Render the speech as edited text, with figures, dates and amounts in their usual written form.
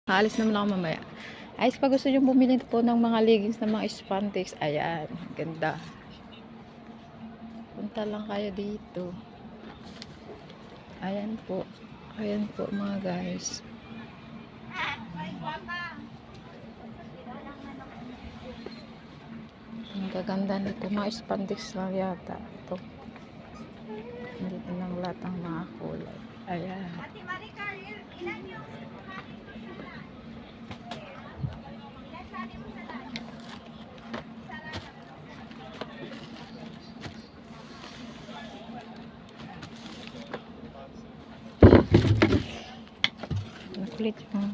Aalis naman ako mamaya. Ayos pa gusto nyo bumili po ng mga leggings ng mga spandex. Ayan, ganda. Punta lang kayo dito. Ayan po. Ayan po mga guys. Ang gaganda nito. Mga spandex lang yata. Ito. Hindi lang lahat ng mga kulay. Ayan. Nakulit yung